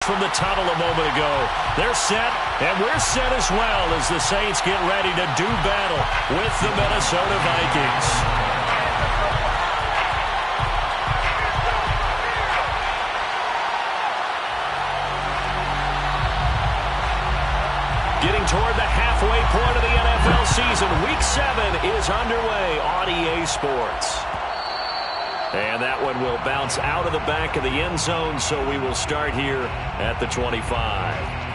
from the tunnel a moment ago. They're set, and we're set as well as the Saints get ready to do battle with the Minnesota Vikings. Getting toward the halfway point of the NFL season. Week 7 is underway on EA Sports. And that one will bounce out of the back of the end zone, so we will start here at the 25.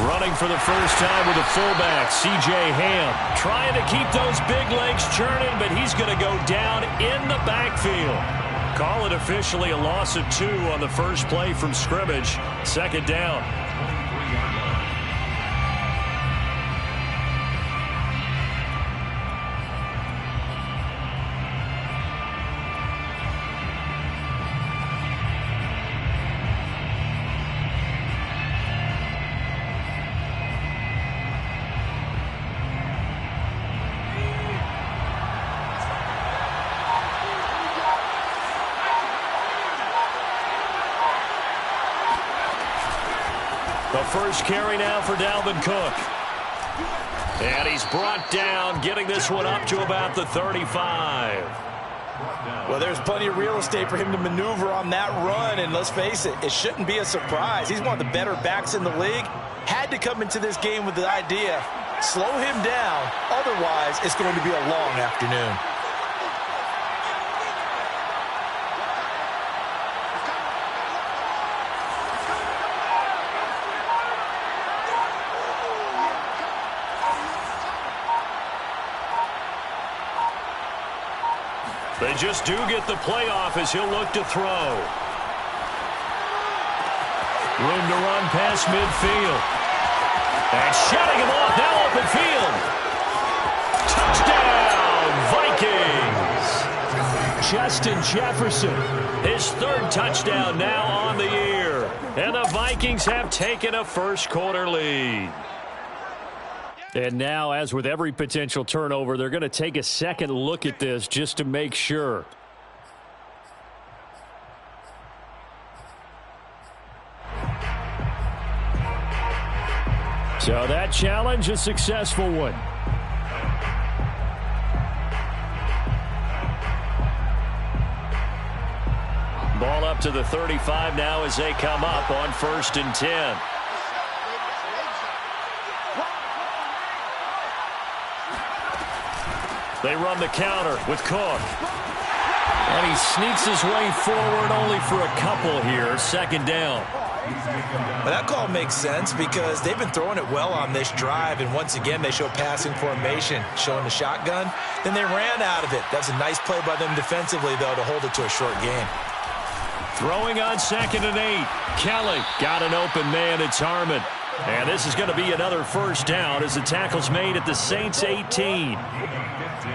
Running for the first time with a fullback, C.J. Ham. Trying to keep those big legs churning, but he's going to go down in the backfield. Call it officially a loss of 2 on the first play from scrimmage. Second down. The first carry now for Dalvin Cook. And he's brought down, getting this one up to about the 35. Well, there's plenty of real estate for him to maneuver on that run, and let's face it, it shouldn't be a surprise. He's one of the better backs in the league. Had to come into this game with the idea, slow him down, otherwise it's going to be a long afternoon. They just do get the playoff as he'll look to throw. Room to run past midfield. And shutting him off now open field. Touchdown, Vikings. Justin Jefferson, his 3rd touchdown now on the year. And the Vikings have taken a first-quarter lead. And now, as with every potential turnover, they're going to take a second look at this just to make sure. So that challenge, a successful one. Ball up to the 35 now as they come up on 1st and 10. They run the counter with Cook. And he sneaks his way forward only for a couple here. Second down. Well, that call makes sense because they've been throwing it well on this drive, and once again they show passing formation, showing the shotgun. Then they ran out of it. That's a nice play by them defensively, though, to hold it to a short gain. Throwing on 2nd and 8. Kelly got an open man. It's Harmon. And this is going to be another first down as the tackle's made at the Saints 18.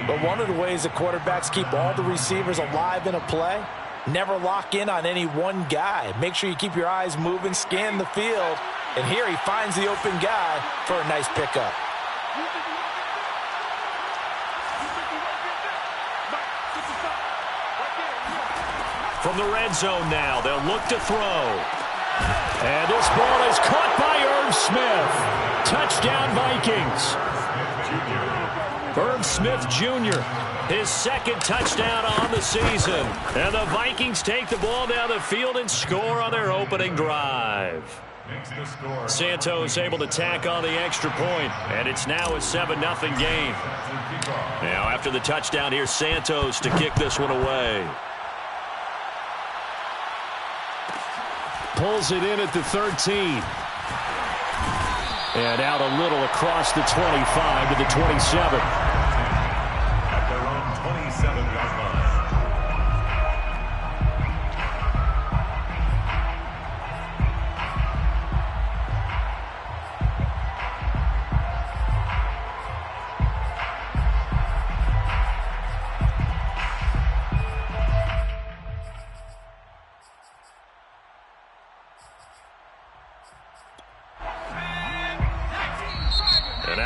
But one of the ways the quarterbacks keep all the receivers alive in a play, never lock in on any one guy. Make sure you keep your eyes moving, scan the field, and here he finds the open guy for a nice pickup. From the red zone now, they'll look to throw. And this ball is caught by Irv Smith. Touchdown, Vikings. Irv Smith Jr., his 2nd touchdown on the season. And the Vikings take the ball down the field and score on their opening drive. Santos able to tack on the extra point, and it's now a 7-0 game. Now after the touchdown, here's Santos to kick this one away. Pulls it in at the 13. And out a little across the 25 to the 27. At their own 27-yard line.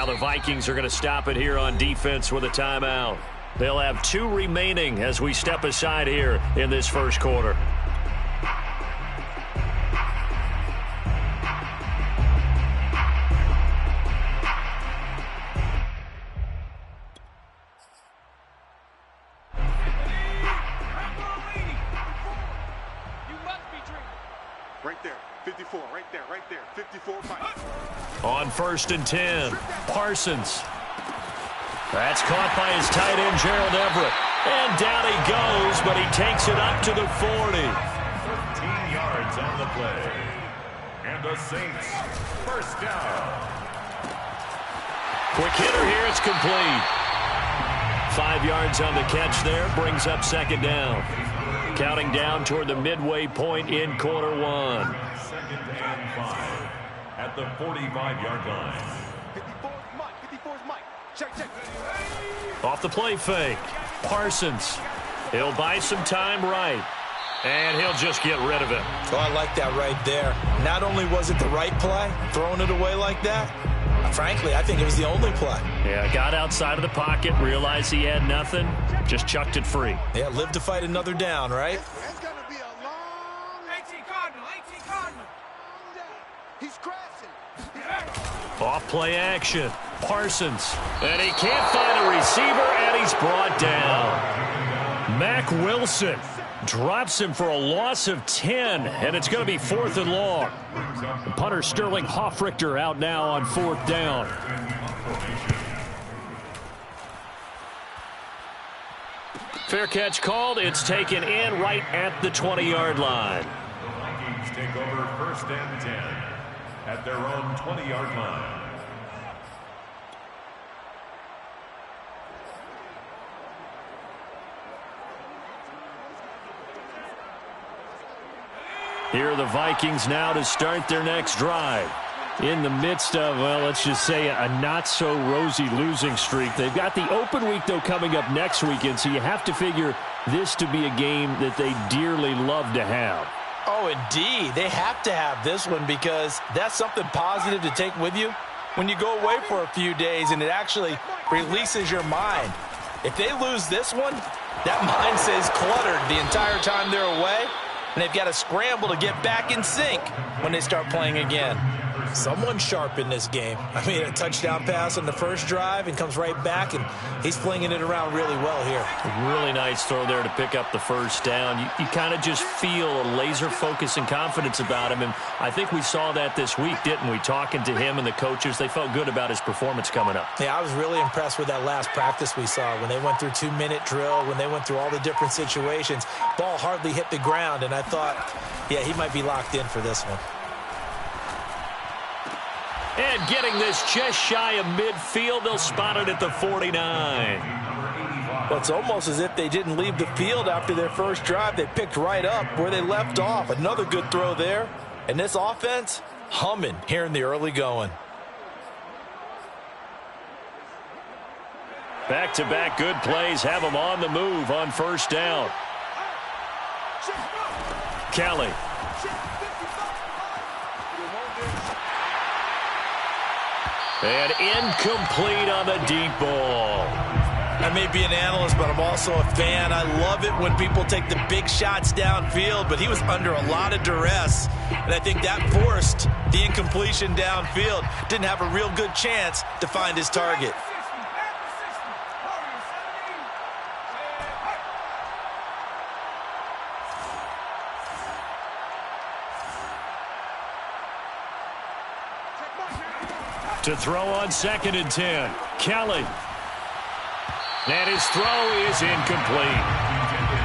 Now the Vikings are going to stop it here on defense with a timeout. They'll have 2 remaining as we step aside here in this first quarter. Right there, 54, right there, 54, Mike. On 1st and 10, Parsons. That's caught by his tight end, Gerald Everett. And down he goes, but he takes it up to the 40. 13 yards on the play. And the Saints, first down. Quick hitter here, it's complete. 5 yards on the catch there, brings up 2nd down. Counting down toward the midway point in quarter 1. 2nd and 5 at the 45-yard line. 54's Mike. Check. Off the play fake. Parsons. He'll buy some time right. And he'll just get rid of it. Oh, I like that right there. Not only was it the right play, throwing it away like that, frankly, I think it was the only play. Yeah, got outside of the pocket, realized he had nothing, just chucked it free. Yeah, live to fight another down, right? It's going to be a long 18 Cardinal. He's crashing. Off play action. Parsons. And he can't find a receiver, and he's brought down. Mack Wilson drops him for a loss of 10, and it's going to be 4th and long. The punter Sterling Hoffrichter out now on 4th down. Fair catch called. It's taken in right at the 20-yard line. Vikings take over 1st and 10 at their own 20-yard line. Here are the Vikings now to start their next drive. In the midst of, well, let's just say a not-so-rosy losing streak. They've got the open week, though, coming up next weekend, so you have to figure this to be a game that they dearly love to have. Oh, indeed. They have to have this one because that's something positive to take with you when you go away for a few days, and it actually releases your mind. If they lose this one, that mind stays cluttered the entire time they're away, and they've got to scramble to get back in sync when they start playing again. Someone sharp in this game. I mean, a touchdown pass on the first drive and comes right back, and he's flinging it around really well here. Really nice throw there to pick up the first down. You kind of just feel a laser focus and confidence about him, and I think we saw that this week, didn't we? Talking to him and the coaches, they felt good about his performance coming up. Yeah, I was really impressed with that last practice we saw when they went through 2-minute drill, when they went through all the different situations. Ball hardly hit the ground, and I thought, yeah, he might be locked in for this one. And getting this just shy of midfield, they'll spot it at the 49. Well, it's almost as if they didn't leave the field after their first drive. They picked right up where they left off. Another good throw there. And this offense, humming here in the early going. Back-to-back good plays have them on the move on first down. Kelly. And incomplete on the deep ball. I may be an analyst, but I'm also a fan. I love it when people take the big shots downfield, but he was under a lot of duress, and I think that forced the incompletion downfield. Didn't have a real good chance to find his target. To throw on 2nd and 10. Kelly. And his throw is incomplete.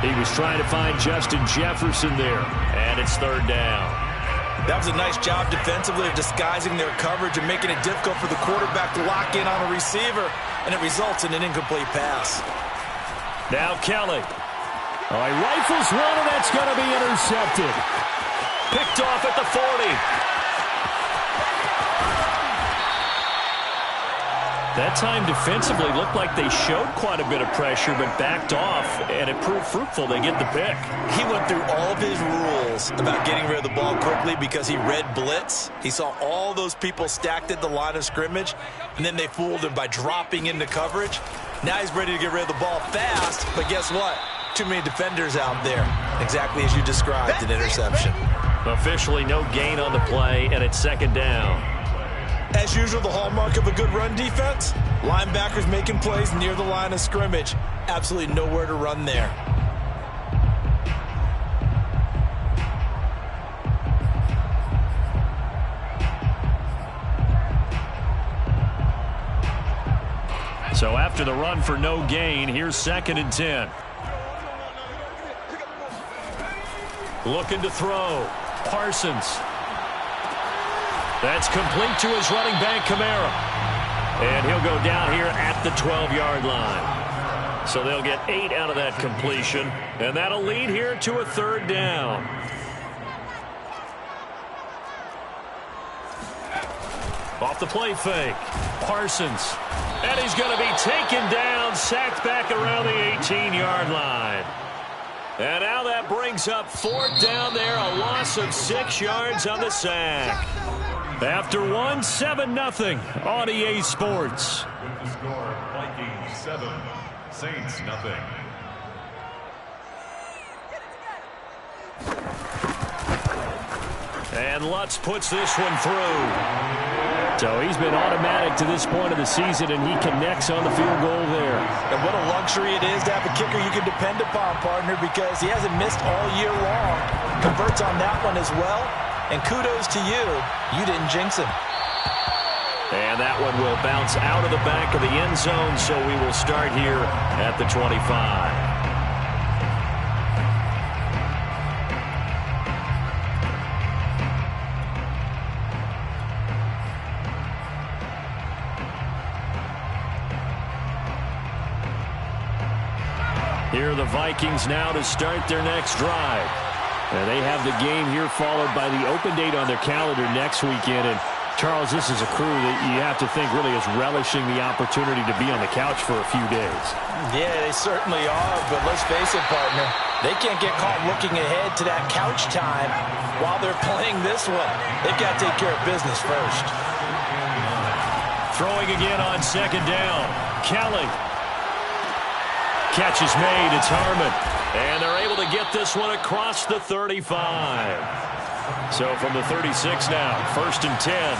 He was trying to find Justin Jefferson there. And it's 3rd down. That was a nice job defensively of disguising their coverage and making it difficult for the quarterback to lock in on a receiver. And it results in an incomplete pass. Now Kelly. Oh, he rifles one, and that's going to be intercepted. Picked off at the 40. 40 That time defensively looked like they showed quite a bit of pressure but backed off, and it proved fruitful. They get the pick. He went through all of his rules about getting rid of the ball quickly because he read blitz. He saw all those people stacked at the line of scrimmage, and then they fooled him by dropping into coverage. Now he's ready to get rid of the ball fast, but guess what? Too many defenders out there. Exactly as you described, an interception. Officially no gain on the play, and it's second down. As usual, the hallmark of a good run defense, linebackers making plays near the line of scrimmage. Absolutely nowhere to run there. So after the run for no gain, here's 2nd and 10. Looking to throw. Parsons. That's complete to his running back, Kamara. And he'll go down here at the 12-yard line. So they'll get 8 out of that completion. And that'll lead here to a 3rd down. Off the play fake. Parsons. And he's going to be taken down, sacked back around the 18-yard line. And now that brings up 4th down there, a loss of 6 yards on the sack. After 1, 7-0 on EA Sports. With the score, Vikings 7, Saints nothing. And Lutz puts this one through. So he's been automatic to this point of the season, and he connects on the field goal there. And what a luxury it is to have a kicker you can depend upon, partner, because he hasn't missed all year long. Converts on that one as well. And kudos to you. You didn't jinx him. And that one will bounce out of the back of the end zone, so we will start here at the 25. Here are the Vikings now to start their next drive. And they have the game here followed by the open date on their calendar next weekend. And Charles, this is a crew that you have to think really is relishing the opportunity to be on the couch for a few days. Yeah, they certainly are, but let's face it, partner. They can't get caught looking ahead to that couch time while they're playing this one. They've got to take care of business first. Throwing again on 2nd down. Kelly. Catch is made. It's Harmon. And they're able to get this one across the 35. So from the 36 now, 1st and 10.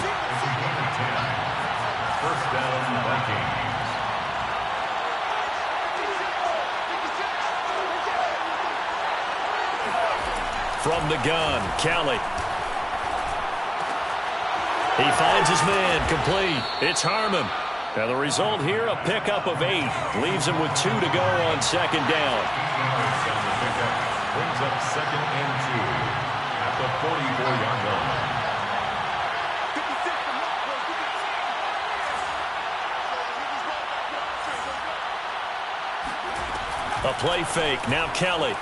First down, Vikings. From the gun, Kelly. He finds his man, complete. It's Harmon. Now the result here, a pickup of 8. Leaves him with 2 to go on 2nd down. Brings up 2nd and 2 at the 44-yard line. A play fake. Now Kelly.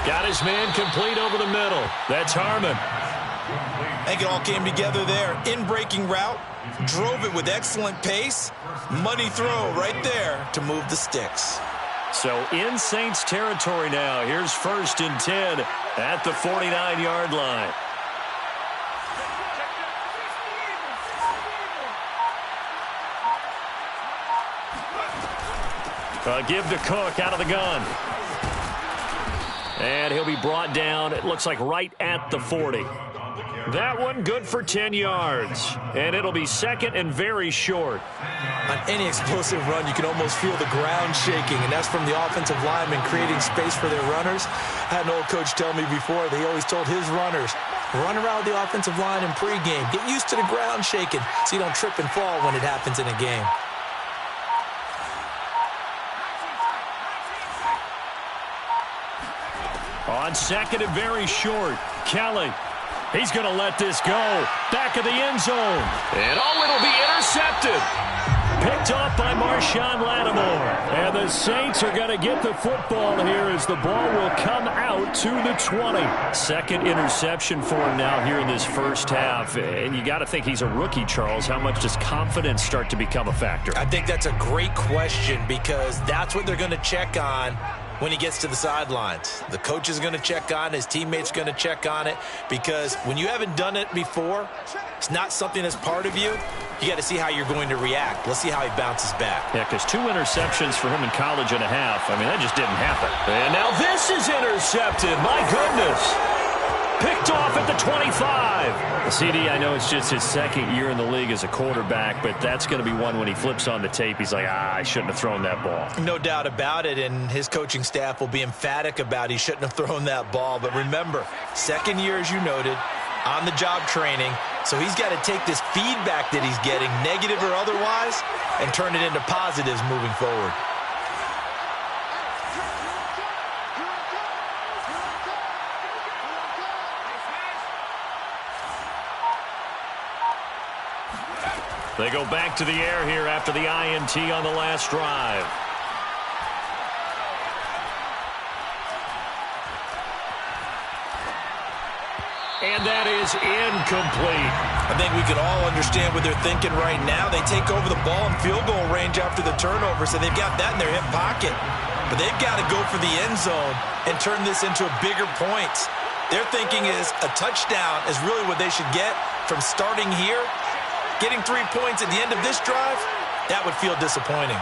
Got his man complete over the middle. That's Harmon. I think it all came together there. In-breaking route. Drove it with excellent pace. Money throw right there to move the sticks. So in Saints territory now. Here's 1st and 10 at the 49-yard line. Give to Cook out of the gun. And he'll be brought down, it looks like right at the 40. That one good for 10 yards. And it'll be 2nd and very short. On any explosive run, you can almost feel the ground shaking, and that's from the offensive linemen creating space for their runners. I had an old coach tell me before, they always told his runners, run around the offensive line in pregame. Get used to the ground shaking so you don't trip and fall when it happens in a game. On 2nd and very short, Kelly. He's going to let this go. Back of the end zone. And it'll be intercepted. Picked off by Marshawn Lattimore. And the Saints are going to get the football here as the ball will come out to the 20. Second interception for him now here in this first half. And you got to think he's a rookie, Charles. How much does confidence start to become a factor? I think that's a great question because that's what they're going to check on when he gets to the sidelines. The coach is going to check on it. His teammates are going to check on it because when you haven't done it before, it's not something that's part of you. You got to see how you're going to react. Let's see how he bounces back. Yeah, because 2 interceptions for him in college and a half. I mean, that just didn't happen. And now this is intercepted. My goodness. Picked off at the 25. CD, I know it's just his second year in the league as a quarterback, but that's going to be one when he flips on the tape. He's like, I shouldn't have thrown that ball. No doubt about it, and his coaching staff will be emphatic about he shouldn't have thrown that ball. But remember, second year, as you noted, on-the-job training, so he's got to take this feedback that he's getting, negative or otherwise, and turn it into positives moving forward. They go back to the air here after the INT on the last drive. And that is incomplete. I think we can all understand what they're thinking right now. They take over the ball in field goal range after the turnover, so they've got that in their hip pocket. But they've got to go for the end zone and turn this into a bigger point. Their thinking is a touchdown is really what they should get from starting here. Getting 3 points at the end of this drive, that would feel disappointing.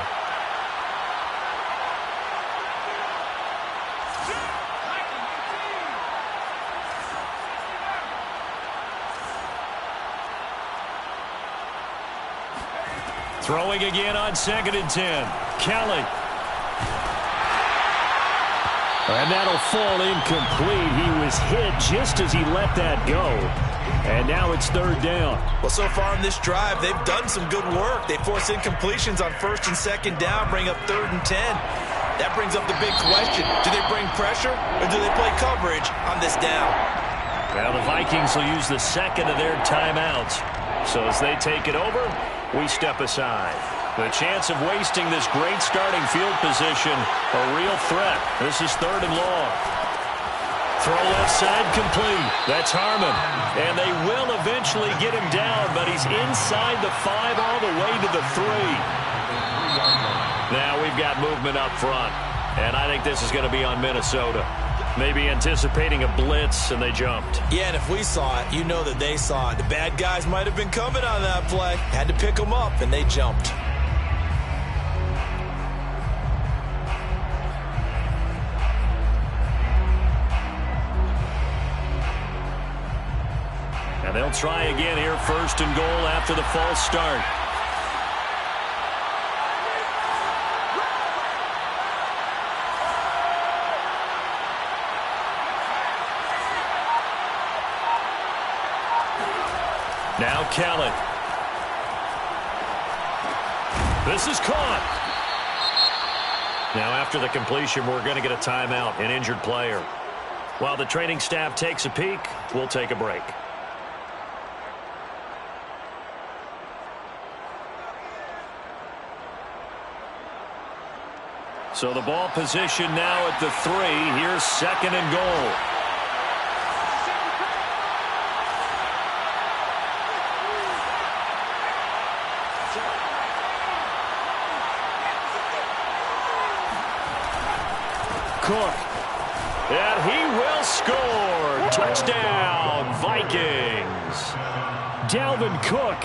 Throwing again on 2nd and 10. Kelly. And that'll fall incomplete. He was hit just as he let that go. And now it's 3rd down. Well, so far in this drive, they've done some good work. They force incompletions on 1st and 2nd down, bring up 3rd and 10. That brings up the big question. Do they bring pressure or do they play coverage on this down? Now the Vikings will use the second of their timeouts. So as they take it over, we step aside. The chance of wasting this great starting field position, a real threat. This is 3rd and long. Throw left side complete. That's Harmon. And they will eventually get him down, but he's inside the 5 all the way to the 3. Now we've got movement up front. And I think this is going to be on Minnesota. Maybe anticipating a blitz, and they jumped. Yeah, and if we saw it, you know that they saw it. The bad guys might have been coming on that play. Had to pick them up, and they jumped. And they'll try again here, 1st and goal after the false start. Now Kelly. This is caught. Now after the completion, we're going to get a timeout, an injured player. While the training staff takes a peek, we'll take a break. So the ball position now at the 3. Here's 2nd and goal. Cook. And he will score. Touchdown, Vikings. Dalvin Cook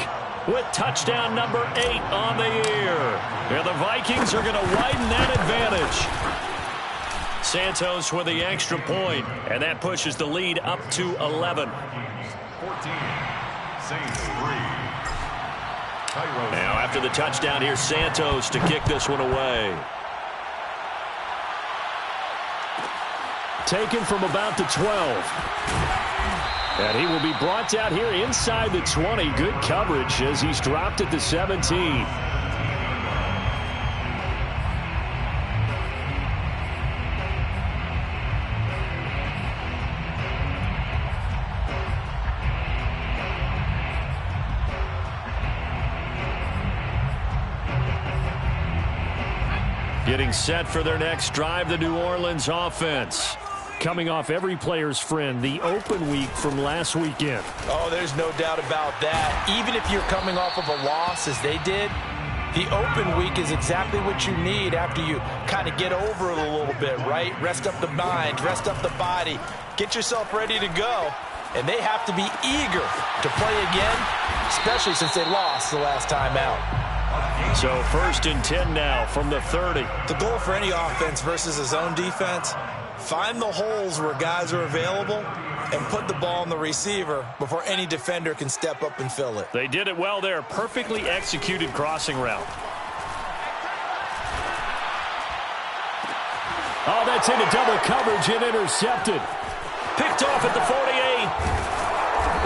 with touchdown number 8 on the year. And the Vikings are going to widen that advantage. Santos with the extra point, and that pushes the lead up to 11. 14, Saints 3. Now after the touchdown, here's Santos to kick this one away. Taken from about the 12. And he will be brought down here inside the 20. Good coverage as he's dropped at the 17. Getting set for their next drive, the New Orleans offense. Coming off every player's friend, the open week from last weekend. Oh, there's no doubt about that. Even if you're coming off of a loss as they did, the open week is exactly what you need after you kind of get over it a little bit, right? Rest up the mind, rest up the body, get yourself ready to go. And they have to be eager to play again, especially since they lost the last time out. So 1st and 10 now from the 30. The goal for any offense versus a zone defense, find the holes where guys are available and put the ball on the receiver before any defender can step up and fill it. They did it well there. Perfectly executed crossing route. Oh, that's into double coverage and intercepted. Picked off at the 48.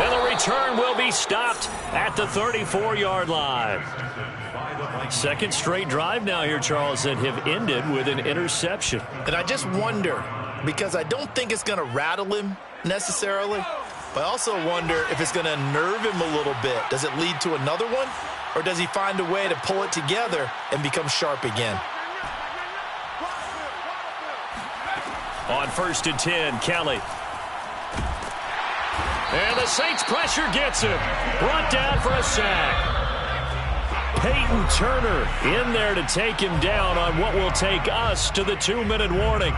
And the return will be stopped at the 34-yard line. Second straight drive now here, Charles, that have ended with an interception. And I just wonder, because I don't think it's going to rattle him necessarily, but I also wonder if it's going to nerve him a little bit. Does it lead to another one, or does he find a way to pull it together and become sharp again? On 1st and 10, Kelly. And the Saints pressure gets him. Brought down for a sack. Peyton Turner in there to take him down on what will take us to the 2-minute warning.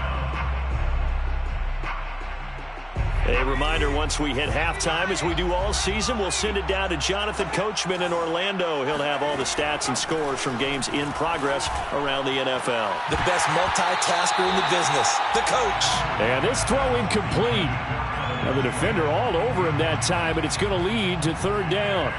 A reminder, once we hit halftime, as we do all season, we'll send it down to Jonathan Coachman in Orlando. He'll have all the stats and scores from games in progress around the NFL. The best multitasker in the business, the coach. And this throw incomplete. Now the defender all over him that time, but it's going to lead to 3rd down.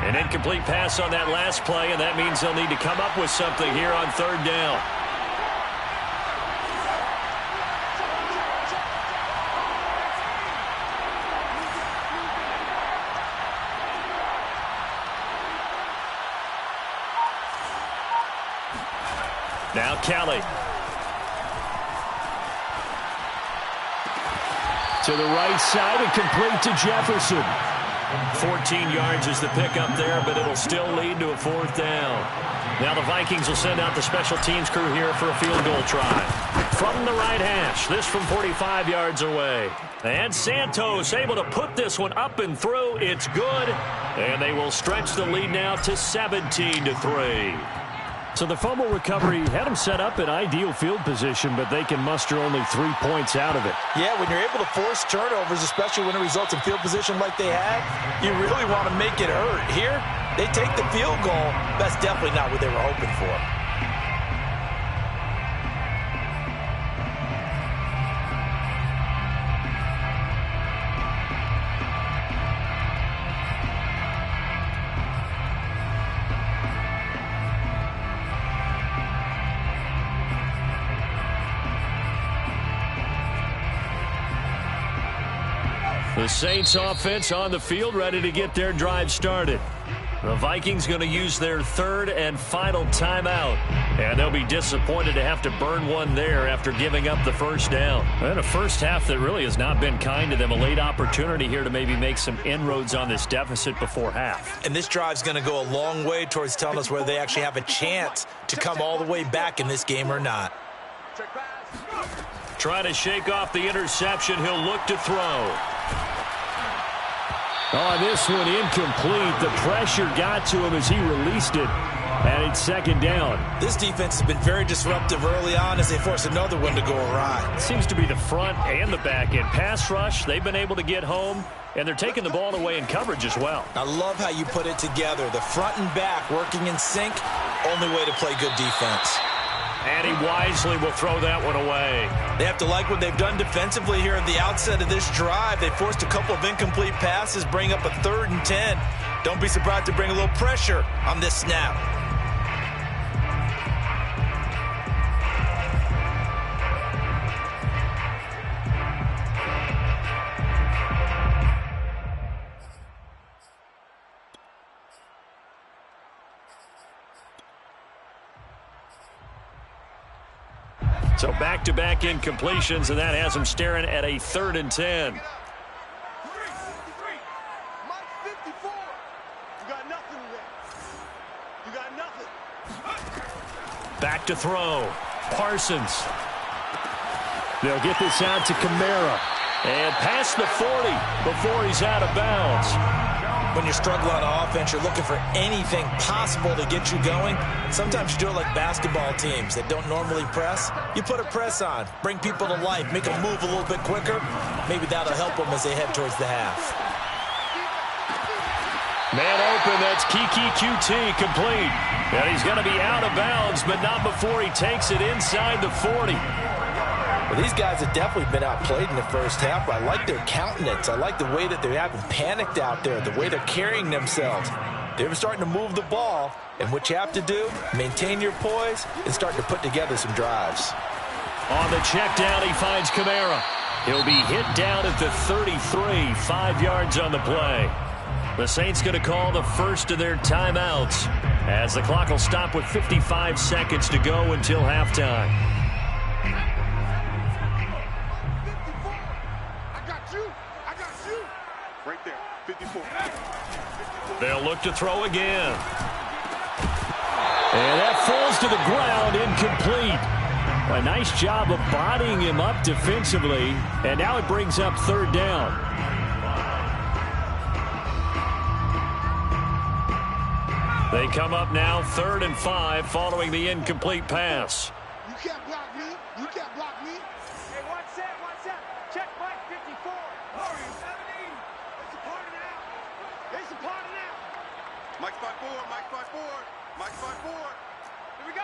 An incomplete pass on that last play, and that means they'll need to come up with something here on 3rd down. Now Kelly. To the right side and complete to Jefferson. 14 yards is the pickup there, but it'll still lead to a 4th down. Now the Vikings will send out the special teams crew here for a field goal try. From the right hash, this from 45 yards away. And Santos able to put this one up and through. It's good. And they will stretch the lead now to 17-3. So the fumble recovery had them set up in ideal field position, but they can muster only 3 points out of it. Yeah, when you're able to force turnovers, especially when it results in field position like they had, you really want to make it hurt. Here, they take the field goal. That's definitely not what they were hoping for. The Saints offense on the field, ready to get their drive started. The Vikings going to use their 3rd and final timeout. And they'll be disappointed to have to burn one there after giving up the 1st down. And a first half that really has not been kind to them. A late opportunity here to maybe make some inroads on this deficit before half. And this drive's going to go a long way towards telling us whether they actually have a chance to come all the way back in this game or not. Trying to shake off the interception. He'll look to throw. Oh, this one incomplete. The pressure got to him as he released it, and it's 2nd down. This defense has been very disruptive early on as they force another one to go awry. Seems to be the front and the back end. Pass rush, they've been able to get home, and they're taking the ball away in coverage as well. I love how you put it together. The front and back working in sync, only way to play good defense. And he wisely will throw that one away. They have to like what they've done defensively here at the outset of this drive. They forced a couple of incomplete passes, bring up a 3rd and 10. Don't be surprised to bring a little pressure on this snap. So back-to-back incompletions, and that has them staring at a 3rd and 10. got nothing today. You got nothing. Back to throw. Parsons. They'll get this out to Kamara. And past the 40 before he's out of bounds. When you're struggling on offense, you're looking for anything possible to get you going. Sometimes you do it like basketball teams that don't normally press. You put a press on, bring people to life, make them move a little bit quicker. Maybe that'll help them as they head towards the half. Man open, that's Kiki QT complete. And he's going to be out of bounds, but not before he takes it inside the 40. Well, these guys have definitely been outplayed in the first half. I like their countenance. I like the way that they haven't panicked out there, the way they're carrying themselves. They're starting to move the ball, and what you have to do, maintain your poise and start to put together some drives. On the check down, he finds Kamara. He'll be hit down at the 33, 5 yards on the play. The Saints going to call the first of their timeouts as the clock will stop with 55 seconds to go until halftime. Right there, 54. They'll look to throw again. And that falls to the ground, incomplete. A nice job of bodying him up defensively, and now it brings up third down. They come up now 3rd and 5 following the incomplete pass. You can't block me. You can't block me. Hey, one set. Check Mike 54. They supporting now. Mike 5-4. Mike 5-4. Mike 5-4. Here we go.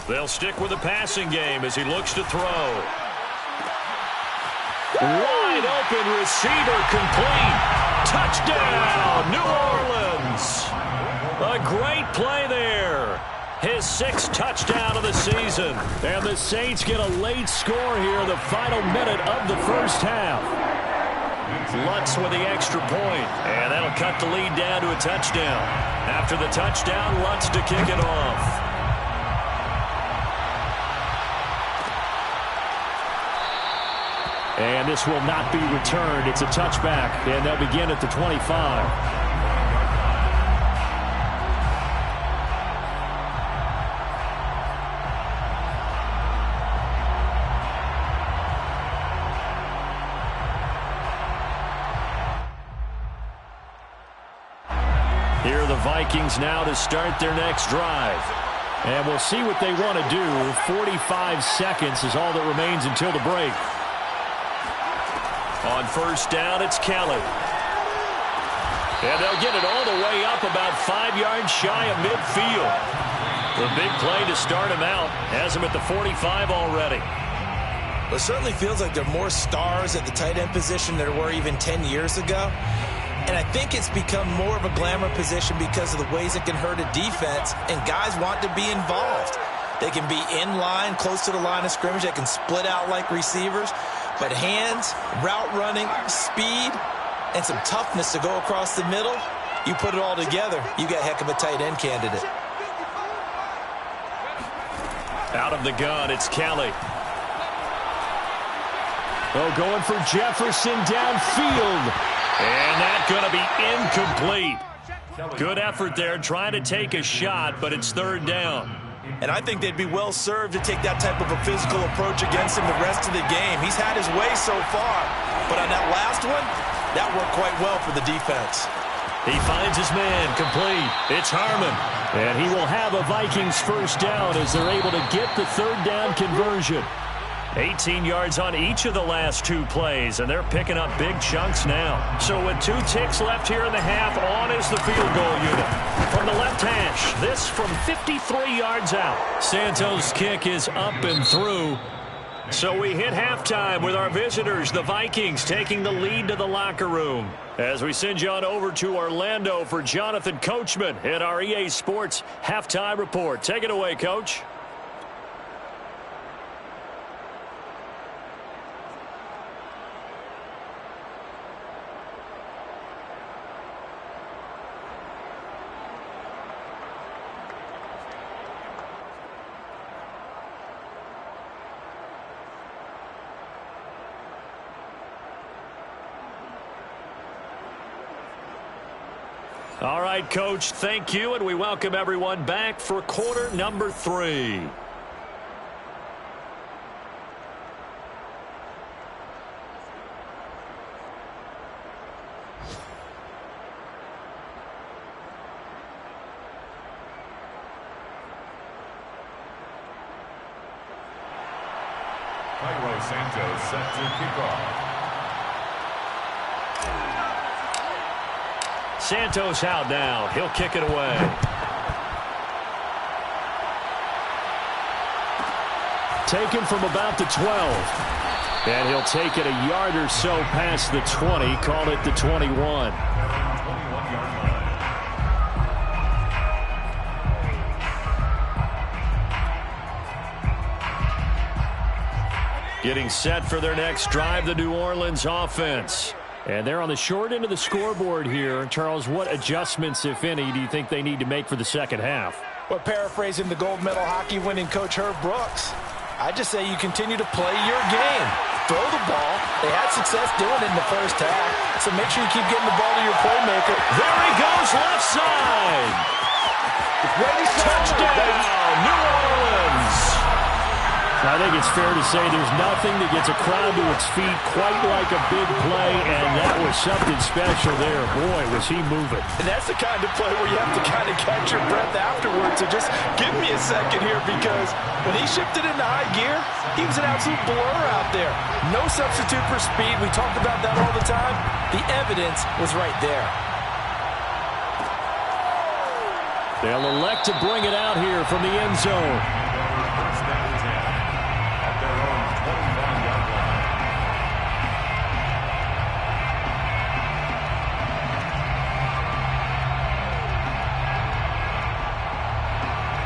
They'll stick with the passing game as he looks to throw. Wide open receiver complete. Touchdown, New Orleans. A great play there. His 6th touchdown of the season. And the Saints get a late score here in the final minute of the first half. Lutz with the extra point, and that'll cut the lead down to a touchdown. After the touchdown, Lutz to kick it off. And this will not be returned. It's a touchback, and they'll begin at the 25. Here are the Vikings now to start their next drive. And we'll see what they want to do. 45 seconds is all that remains until the break. On first down, it's Kelly. And they'll get it all the way up about 5 yards shy of midfield. The big play to start him out has him at the 45 already. It certainly feels like there are more stars at the tight end position than there were even 10 years ago. And I think it's become more of a glamour position because of the ways it can hurt a defense, and guys want to be involved. They can be in line, close to the line of scrimmage. They can split out like receivers. But hands, route running, speed, and some toughness to go across the middle, you put it all together, you got a heck of a tight end candidate. Out of the gun, it's Kelly. Oh, going for Jefferson downfield. And that's going to be incomplete. Good effort there, trying to take a shot, but it's 3rd down. And I think they'd be well served to take that type of a physical approach against him the rest of the game. He's had his way so far, but on that last one, that worked quite well for the defense. He finds his man complete. It's Harmon. And he will have a Vikings first down as they're able to get the 3rd down conversion. 18 yards on each of the last 2 plays, and they're picking up big chunks now. So with 2 ticks left here in the half, on is the field goal unit. From the left hash, this from 53 yards out. Santos' kick is up and through. So we hit halftime with our visitors, the Vikings, taking the lead to the locker room. As we send you on over to Orlando for Jonathan Coachman in our EA Sports Halftime Report. Take it away, Coach. All right, Coach, thank you, and we welcome everyone back for quarter number 3. Santos set to kick off. Santos out now. He'll kick it away. Taken from about the 12. And he'll take it a yard or so past the 20. Call it the 21. Getting set for their next drive, the New Orleans offense. And they're on the short end of the scoreboard here. Charles, what adjustments, if any, do you think they need to make for the second half? Well, paraphrasing the gold medal hockey winning coach Herb Brooks, I just say you continue to play your game. Throw the ball. They had success doing it in the first half, so make sure you keep getting the ball to your playmaker. There he goes, left side. Touchdown, New Orleans. I think it's fair to say there's nothing that gets a crowd to its feet quite like a big play, and that was something special there. Boy, was he moving. And that's the kind of play where you have to kind of catch your breath afterwards. So just give me a second here, because when he shifted into high gear, he was an absolute blur out there. No substitute for speed. We talked about that all the time. The evidence was right there. They'll elect to bring it out here from the end zone.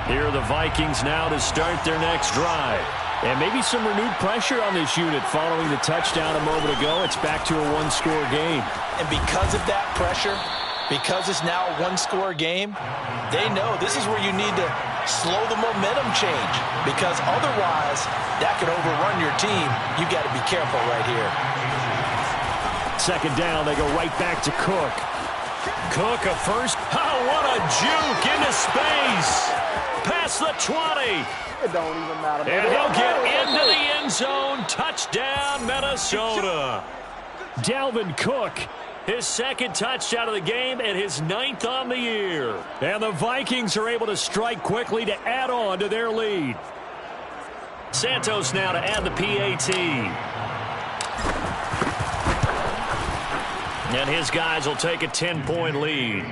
Here are the Vikings now to start their next drive. And maybe some renewed pressure on this unit following the touchdown a moment ago. It's back to a one-score game. And because of that pressure, because it's now a one-score game, they know this is where you need to slow the momentum change, because otherwise that could overrun your team. You got to be careful right here. Second down, they go right back to Cook. Cook a first. Oh, what a juke into space. Past the 20. It don't even matter. And he'll get into the end zone. Touchdown, Minnesota. Dalvin Cook, his second touchdown of the game and his 9th on the year. And the Vikings are able to strike quickly to add on to their lead. Santos now to add the PAT. And his guys will take a 10-point lead.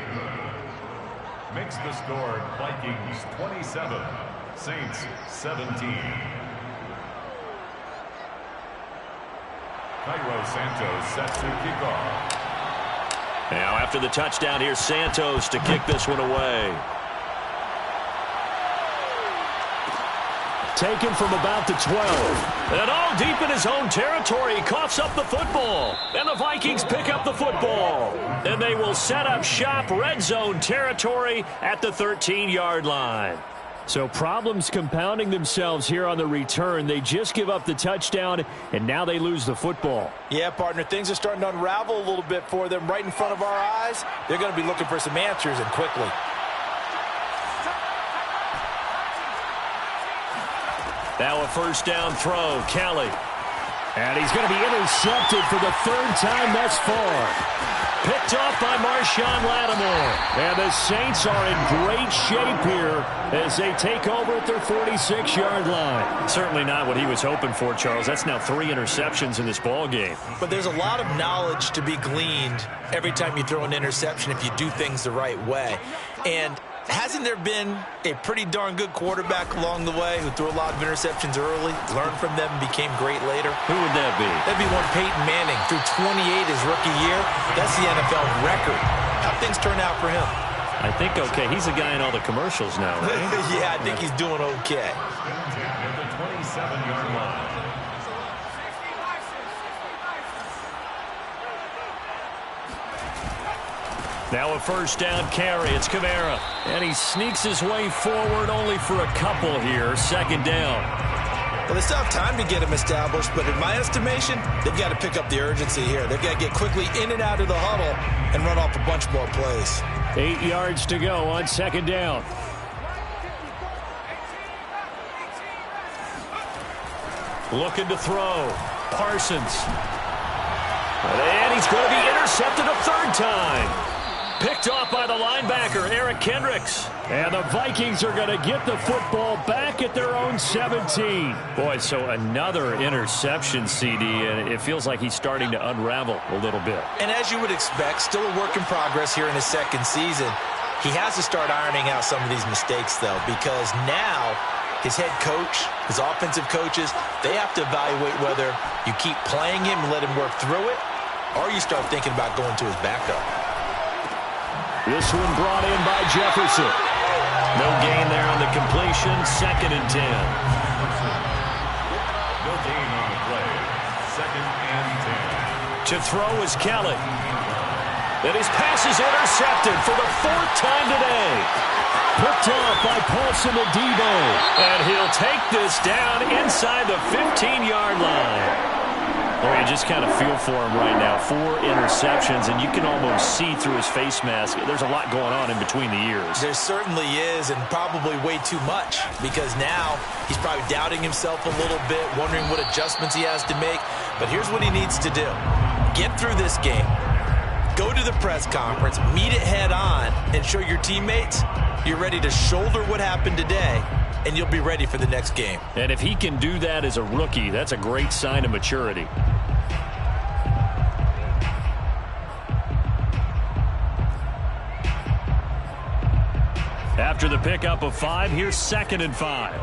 Makes the score Vikings 27, Saints 17. Cairo Santos set to kick off. Now after the touchdown, here's Santos to kick this one away. Taken from about the 12. And all deep in his own territory, he coughs up the football. And the Vikings pick up the football. And they will set up shop, red zone territory at the 13-yard line. So problems compounding themselves here on the return. They just give up the touchdown, and now they lose the football. Yeah, partner, things are starting to unravel a little bit for them right in front of our eyes. They're going to be looking for some answers, and quickly. Now a first down throw, Kelly. And he's going to be intercepted for the 3rd time thus far. Picked off by Marshawn Lattimore. And the Saints are in great shape here as they take over at their 46-yard line. Certainly not what he was hoping for, Charles. That's now 3 interceptions in this ball game. But there's a lot of knowledge to be gleaned every time you throw an interception if you do things the right way. And hasn't there been a pretty darn good quarterback along the way who threw a lot of interceptions early, learned from them, and became great later? Who would that be? That'd be one Peyton Manning. Threw 28 his rookie year. That's the NFL record. How things turn out for him? I think okay. He's a guy in all the commercials now, right? Yeah, I think he's doing okay. At the 27-yard line. Now a first down carry. It's Kamara. And he sneaks his way forward only for a couple here. Second down. Well, they still have time to get him established, but in my estimation, they've got to pick up the urgency here. They've got to get quickly in and out of the huddle and run off a bunch more plays. 8 yards to go on second down. Looking to throw. Parsons. And he's going to be intercepted a third time. Picked off by the linebacker, Eric Kendricks. And the Vikings are going to get the football back at their own 17. Boy, so another interception, CD, and it feels like he's starting to unravel a little bit. And as you would expect, still a work in progress here in his second season. He has to start ironing out some of these mistakes, though, because now his head coach, his offensive coaches, they have to evaluate whether you keep playing him and let him work through it, or you start thinking about going to his backup. This one brought in by Jefferson. No gain there on the completion. 2nd and 10. No gain on the play. 2nd and 10. To throw is Kelly. And his pass is intercepted for the 4th time today. Picked off by Paulson Adebo. And he'll take this down inside the 15-yard line. Well, you just kind of feel for him right now. 4 interceptions, and you can almost see through his face mask. There's a lot going on in between the ears. There certainly is, and probably way too much, because now he's probably doubting himself a little bit, wondering what adjustments he has to make. But here's what he needs to do. Get through this game. Go to the press conference, meet it head on, and show your teammates you're ready to shoulder what happened today, and you'll be ready for the next game. And if he can do that as a rookie, that's a great sign of maturity. After the pickup of 5, here's 2nd and 5.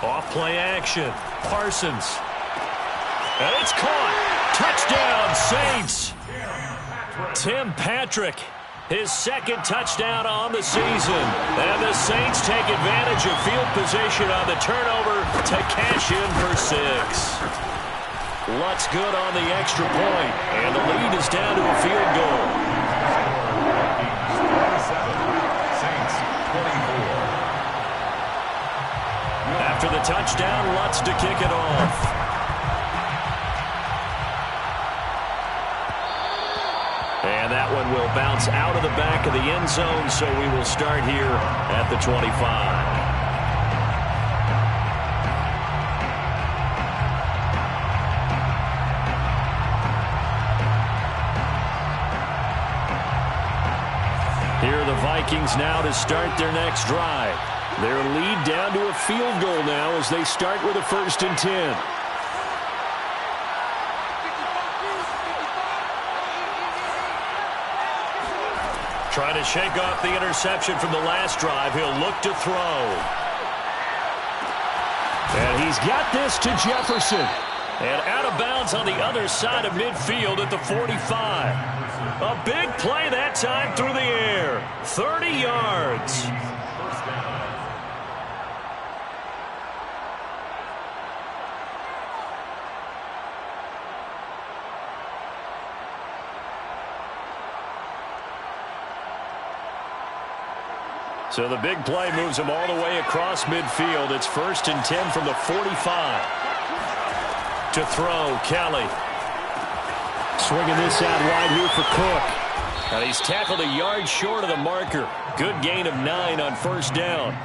Off play action. Parsons. And it's caught. Touchdown, Saints. Tim Patrick. His 2nd touchdown on the season. And the Saints take advantage of field position on the turnover to cash in for 6. Lutz good on the extra point. And the lead is down to a field goal. Saints 24. After the touchdown, Lutz to kick it off. And that one will bounce out of the back of the end zone, so we will start here at the 25. Here are the Vikings now to start their next drive. Their lead down to a field goal now as they start with a 1st and 10. Trying to shake off the interception from the last drive. He'll look to throw. And he's got this to Jefferson. And out of bounds on the other side of midfield at the 45. A big play that time through the air. 30 yards. So the big play moves him all the way across midfield. It's 1st and 10 from the 45. To throw, Kelly. Swinging this out wide here for Cook. And he's tackled a yard short of the marker. Good gain of 9 on 1st down.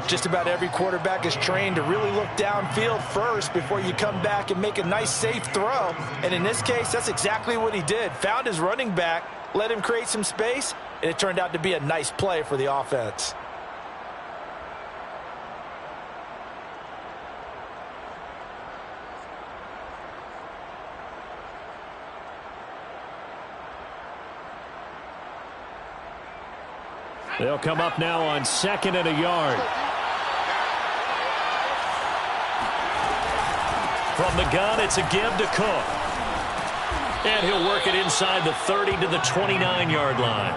Just about every quarterback is trained to really look downfield first before you come back and make a nice, safe throw. And in this case, that's exactly what he did. Found his running back, let him create some space, and it turned out to be a nice play for the offense. They'll come up now on 2nd and a yard. From the gun, it's a give to Cook. And he'll work it inside the 30 to the 29-yard line.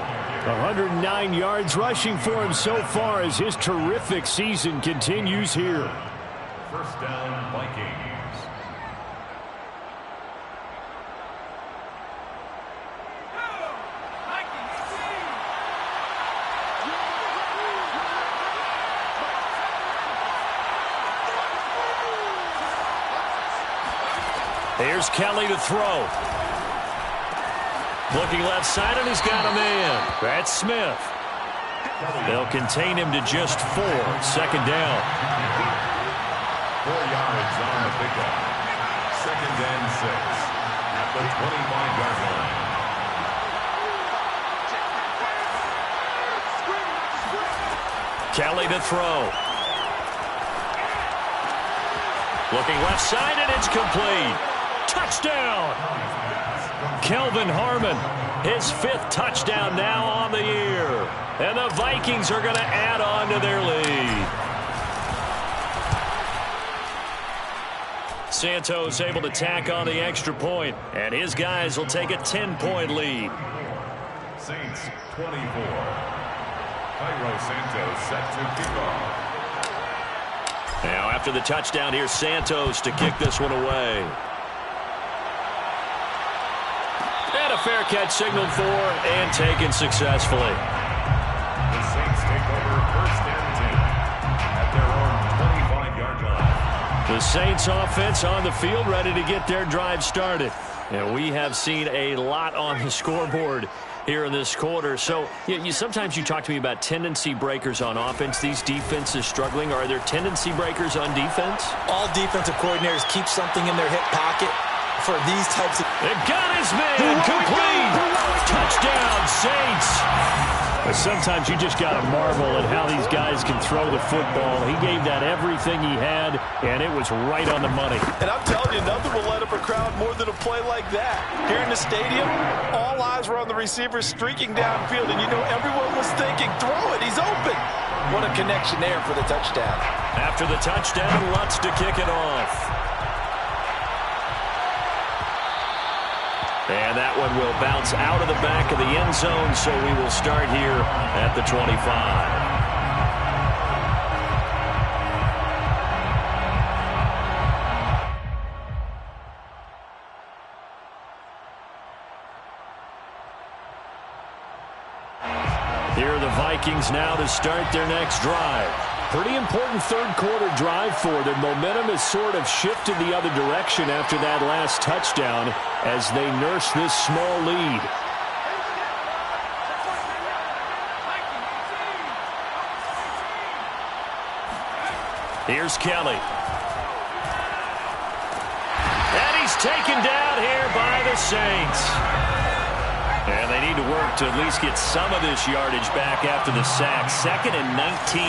109 yards rushing for him so far as his terrific season continues here. First down, Vikings. Here's Kelly to throw. Looking left side, and he's got a man. That's Smith. They'll contain him to just 4. Second down. 4 yards on the pickup. Second and 6 at the 25-yard line. Kelly to throw. Looking left side, and it's complete. Touchdown! Kelvin Harmon, his 5th touchdown now on the year. And the Vikings are going to add on to their lead. Santos able to tack on the extra point, and his guys will take a 10-point lead. Saints 24. Cairo Santos set to kick off. Now after the touchdown, here's Santos to kick this one away. And a fair catch signaled for and taken successfully. The Saints take over first and 10 at their own 25-yard line. The Saints offense on the field ready to get their drive started. And we have seen a lot on the scoreboard here in this quarter. So sometimes you talk to me about tendency breakers on offense. These defenses struggling. Are there tendency breakers on defense? All defensive coordinators keep something in their hip pocket for these types of... They've got his man. Complete. Touchdown, Saints. But sometimes you just got to marvel at how these guys can throw the football. He gave that everything he had, and it was right on the money. And I'm telling you, nothing will light up a crowd more than a play like that. Here in the stadium, all eyes were on the receiver streaking downfield, and you know everyone was thinking, throw it, he's open. What a connection there for the touchdown. After the touchdown, Lutz to kick it off. And that one will bounce out of the back of the end zone, so we will start here at the 25. Here are the Vikings now to start their next drive. Pretty important third-quarter drive for them. Momentum has sort of shifted the other direction after that last touchdown as they nurse this small lead. Here's Kelly. And he's taken down here by the Saints. And they need to work to at least get some of this yardage back after the sack. 2nd and 19.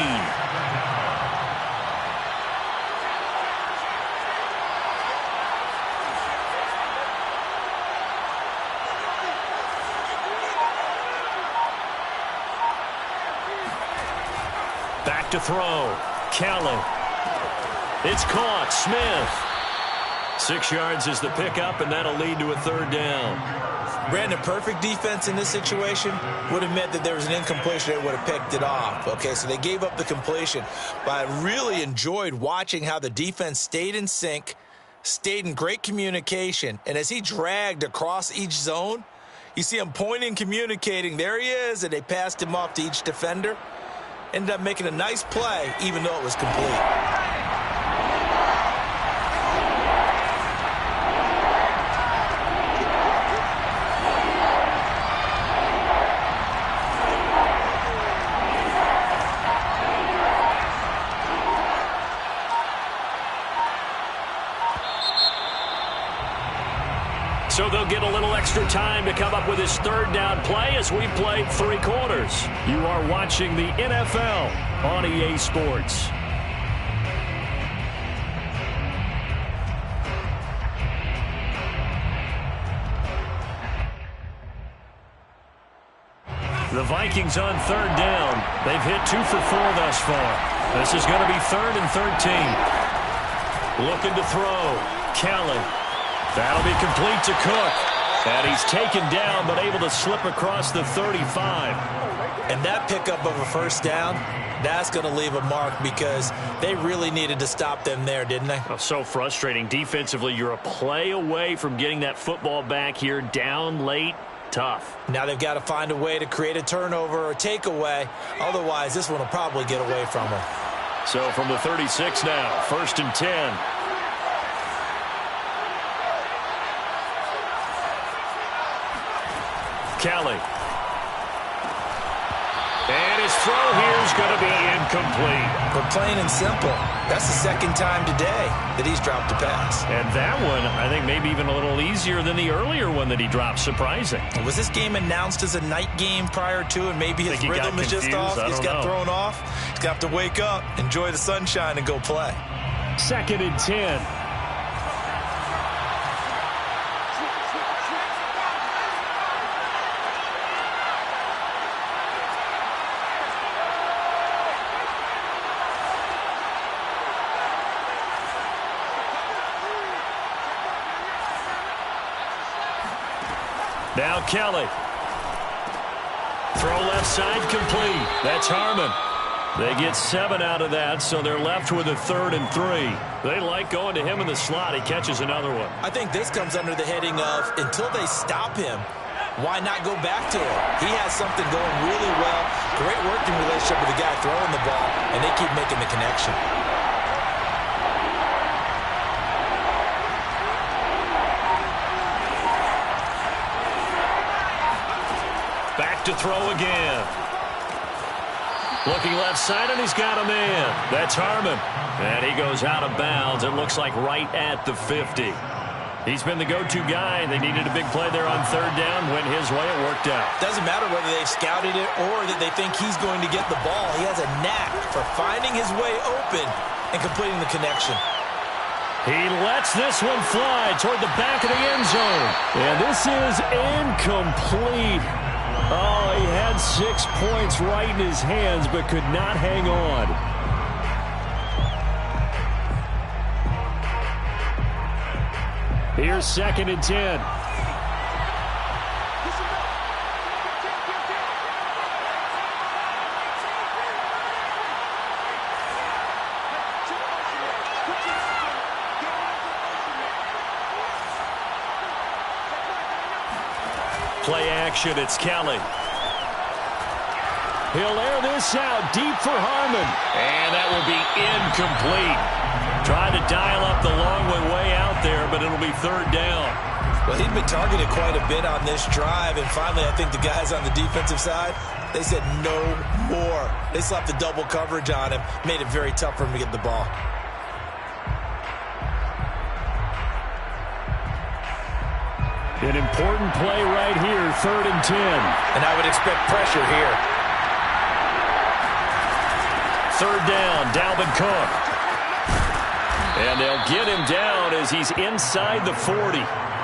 Back to throw. Kelly. It's caught. Smith. 6 yards is the pickup, and that'll lead to a 3rd down. Brandon, perfect defense in this situation would have meant that there was an incompletion that would have picked it off. Okay, so they gave up the completion. But I really enjoyed watching how the defense stayed in sync, stayed in great communication, and as he dragged across each zone, you see him pointing, communicating. There he is, and they passed him off to each defender. Ended up making a nice play, even though it was complete. So they'll get a little extra time to come up with his 3rd down play as we play 3 quarters. You are watching the NFL on EA Sports. The Vikings on 3rd down. They've hit 2 for 4 thus far. This is going to be 3rd and 13. Looking to throw. Kelly. That'll be complete to Cook. And he's taken down, but able to slip across the 35. And that pickup of a first down, that's going to leave a mark because they really needed to stop them there, didn't they? Oh, so frustrating. Defensively, you're a play away from getting that football back here down late. Tough. Now they've got to find a way to create a turnover or takeaway. Otherwise, this one will probably get away from them. So from the 36 now, 1st and 10. Kelly. And his throw here is going to be incomplete. But plain and simple, that's the second time today that he's dropped a pass. And that one, I think, maybe even a little easier than the earlier one that he dropped. Surprising. Was this game announced as a night game prior to, and maybe his rhythm is just off? He's got thrown off. He's got to wake up, enjoy the sunshine, and go play. 2nd and 10. Now Kelly. Throw left side complete. That's Harmon. They get 7 out of that, so they're left with a 3rd and 3. They like going to him in the slot. He catches another one. I think this comes under the heading of until they stop him, why not go back to him? He has something going really well. Great working relationship with the guy throwing the ball, and they keep making the connection. Back to throw again. Looking left side, and he's got a man. That's Harmon. And he goes out of bounds. It looks like right at the 50. He's been the go-to guy. They needed a big play there on 3rd down. Went his way. It worked out. Doesn't matter whether they've scouted it or that they think he's going to get the ball. He has a knack for finding his way open and completing the connection. He lets this one fly toward the back of the end zone. And this is incomplete. Oh, he had 6 points right in his hands, but could not hang on. Here's 2nd and 10. Play action, it's Kelly. He'll air this out deep for Harmon. And that will be incomplete. Tried to dial up the long way out there, but it'll be 3rd down. Well, he'd been targeted quite a bit on this drive, and finally I think the guys on the defensive side, they said no more. They slapped the double coverage on him, made it very tough for him to get the ball. An important play right here, 3rd and 10. And I would expect pressure here. 3rd down, Dalvin Cook. And they'll get him down as he's inside the 40.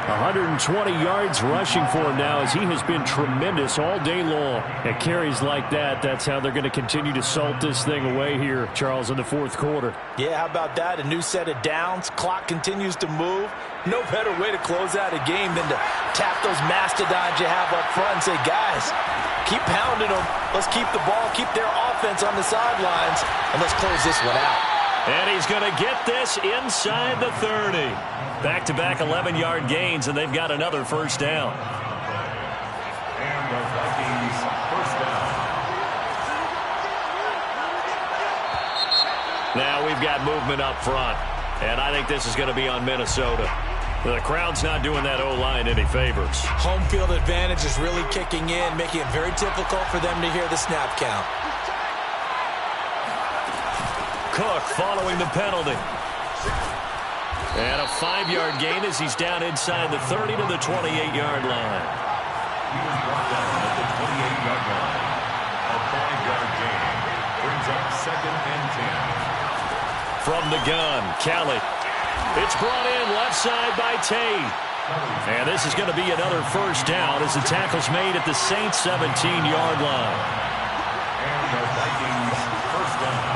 120 yards rushing for him now as he has been tremendous all day long. At carries like that, that's how they're going to continue to salt this thing away here, Charles, in the 4th quarter. Yeah, how about that? A new set of downs. Clock continues to move. No better way to close out a game than to tap those mastodons you have up front and say, guys, keep pounding them. Let's keep the ball, keep their offense on the sidelines, and let's close this one out. And he's going to get this inside the 30. Back-to-back 11-yard gains, and they've got another 1st down. And the Vikings 1st down. Now we've got movement up front, and I think this is going to be on Minnesota. The crowd's not doing that O-line any favors. Home field advantage is really kicking in, making it very difficult for them to hear the snap count. Cook following the penalty. And a 5-yard gain as he's down inside the 30 to the 28-yard line. He was brought down at the 28-yard line. A 5-yard gain brings up 2nd and 10. From the gun, Kelly. It's brought in left side by Tate. And this is going to be another 1st down as the tackle's made at the Saints' 17-yard line. And the Vikings 1st down.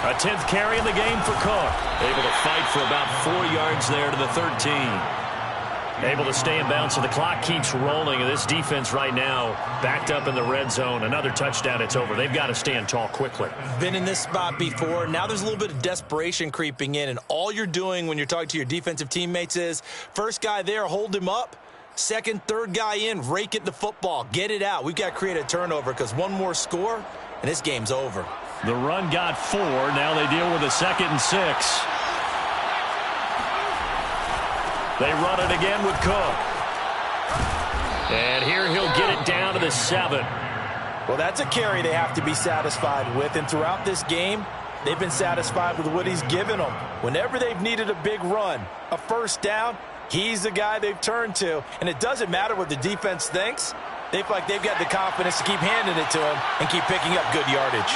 A 10th carry in the game for Cook. Able to fight for about 4 yards there to the 13. Able to stay in bounds, so the clock keeps rolling. And this defense right now backed up in the red zone. Another touchdown, it's over. They've got to stand tall quickly. Been in this spot before. Now there's a little bit of desperation creeping in, and all you're doing when you're talking to your defensive teammates is, first guy there, hold him up. Second, third guy in, rake at the football. Get it out. We've got to create a turnover because one more score, and this game's over. The run got 4. Now they deal with a 2nd and 6. They run it again with Cook. And here he'll get it down to the 7. Well, that's a carry they have to be satisfied with. And throughout this game, they've been satisfied with what he's given them. Whenever they've needed a big run, a first down, he's the guy they've turned to. And it doesn't matter what the defense thinks. They feel like they've got the confidence to keep handing it to him and keep picking up good yardage.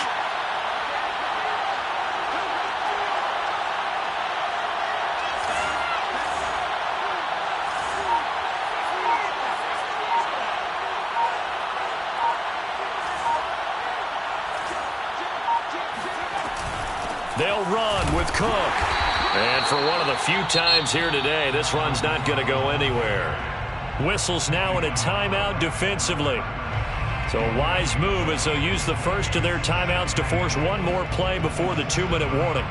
They'll run with Cook. And for one of the few times here today, this run's not going to go anywhere. Whistles now in a timeout defensively. So a wise move as they'll use the first of their timeouts to force one more play before the 2-minute warning.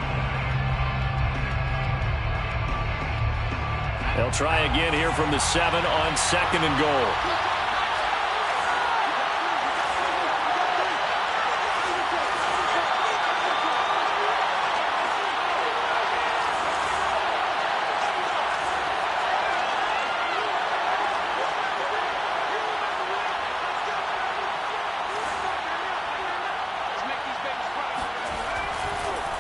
They'll try again here from the 7 on 2nd and goal.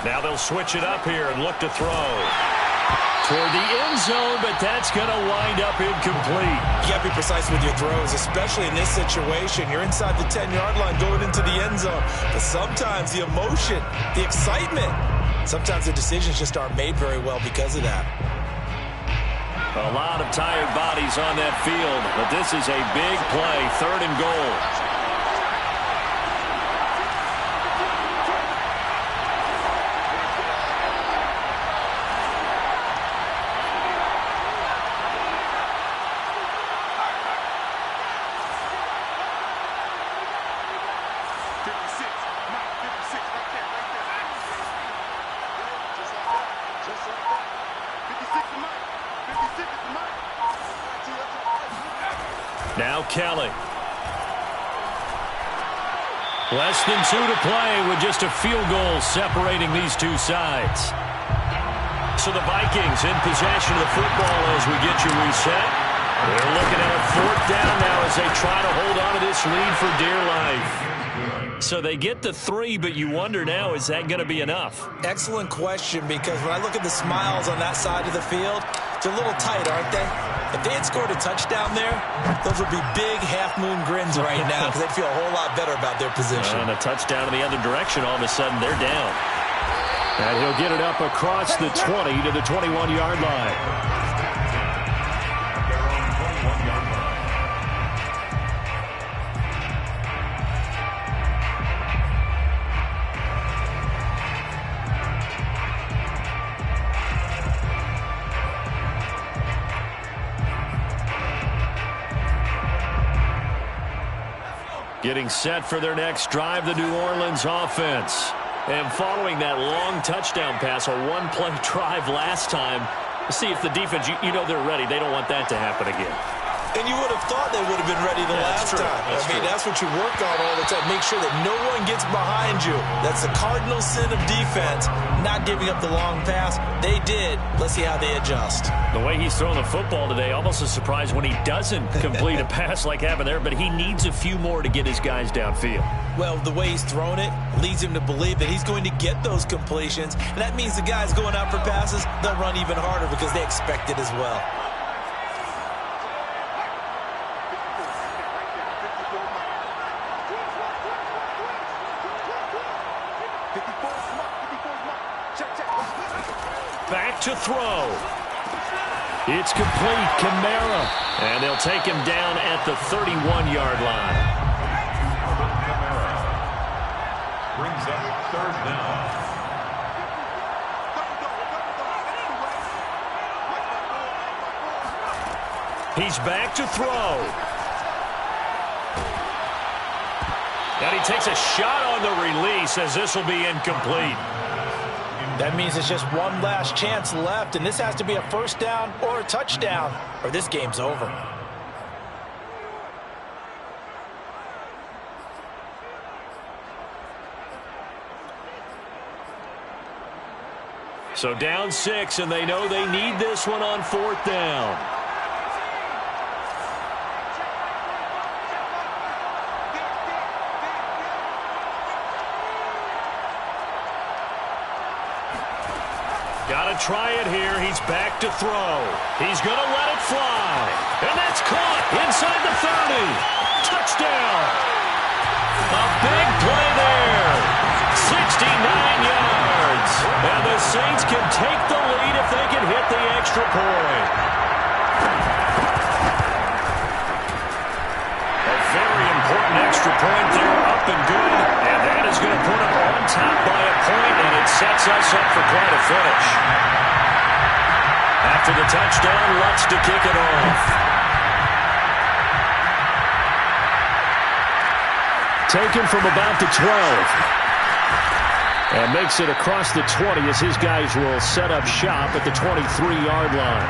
Now they'll switch it up here and look to throw. Toward the end zone, but that's going to wind up incomplete. You got to be precise with your throws, especially in this situation. You're inside the 10-yard line going into the end zone. But sometimes the emotion, the excitement, sometimes the decisions just aren't made very well because of that. A lot of tired bodies on that field, but this is a big play, 3rd and goal. Now Kelly. Less than 2 to play with just a field goal separating these two sides. So the Vikings in possession of the football as we get you reset. They're looking at a 4th down now as they try to hold on to this lead for dear life. So they get the 3, but you wonder now, is that going to be enough? Excellent question, because when I look at the smiles on that side of the field, they're a little tight, aren't they? If they had scored a touchdown there, those would be big half-moon grins right now because they'd feel a whole lot better about their position. And a touchdown in the other direction, all of a sudden they're down. And he'll get it up across the 20 to the 21-yard line. Getting set for their next drive, the New Orleans offense. And following that long touchdown pass, a one-play drive last time, see if the defense, you know they're ready. They don't want that to happen again. And you would have thought they would have been ready the last time. That's what you work on all the time. Make sure that no one gets behind you. That's the cardinal sin of defense, not giving up the long pass. They did. Let's see how they adjust. The way he's throwing the football today, almost a surprise when he doesn't complete a pass like happened there, but he needs a few more to get his guys downfield. Well, the way he's thrown it leads him to believe that he's going to get those completions. And that means the guys going out for passes, they'll run even harder because they expect it as well. Back to throw. It's complete. Kamara. And they'll take him down at the 31-yard line. Kamara brings up 3rd down. He's back to throw. And he takes a shot on the release as this will be incomplete. That means it's just one last chance left, and this has to be a first down or a touchdown, or this game's over. So down 6, and they know they need this one on 4th down. Got to try it here. He's back to throw. He's going to let it fly. And that's caught inside the 30. Touchdown. A big play there. 69 yards. And the Saints can take the lead if they can hit the extra point. A very important extra point there, up and good. And that is going to put them on top by a point, and it sets us up for quite a finish. After the touchdown, Lutz to kick it off. Taken from about the 12. And makes it across the 20 as his guys will set up shop at the 23-yard line.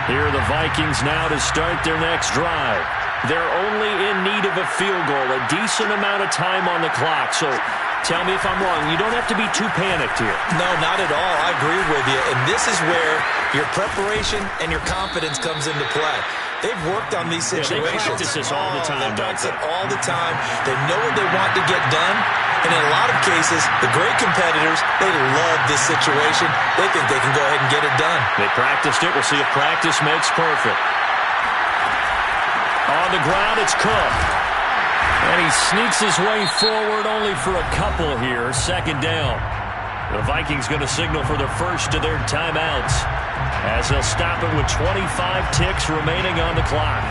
Here are the Vikings now to start their next drive. They're only in need of a field goal, a decent amount of time on the clock. So tell me if I'm wrong. You don't have to be too panicked here. No, not at all. I agree with you. And this is where your preparation and your confidence comes into play. They've worked on these situations. They practice this all the time. They practice it all the time. They know what they want to get done. And in a lot of cases, the great competitors, they love this situation. They think they can go ahead and get it done. They practiced it. We'll see if practice makes perfect. On the ground, it's Cook. And he sneaks his way forward only for a couple here. 2nd down. The Vikings going to signal for the first of their timeouts as they'll stop it with 25 ticks remaining on the clock.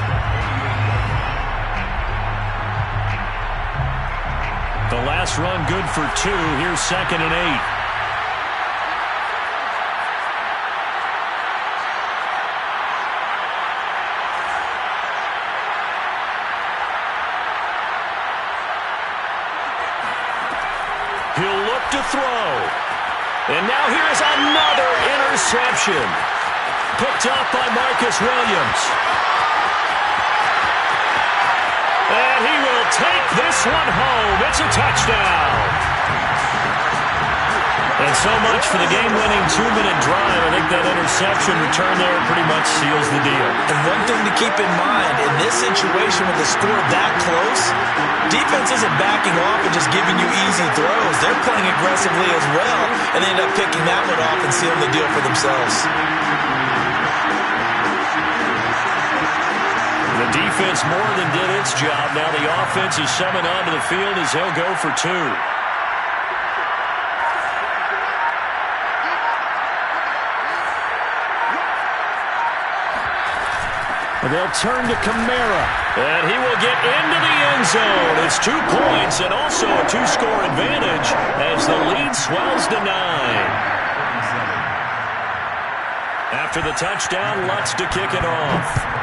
The last run good for 2. Here's 2nd and 8. He'll look to throw. And now here's another interception. Picked up by Marcus Williams. And he will take this one home. It's a touchdown. And so much for the game-winning 2-minute drive. I think that interception return there pretty much seals the deal. And one thing to keep in mind, in this situation with the score that close, defense isn't backing off and just giving you easy throws. They're playing aggressively as well, and they end up picking that one off and sealing the deal for themselves. The defense more than did its job. Now the offense is summoned onto the field as they'll go for 2. They'll turn to Kamara, and he will get into the end zone. It's 2 points and also a 2-score advantage as the lead swells to 9. After the touchdown, Lutz to kick it off.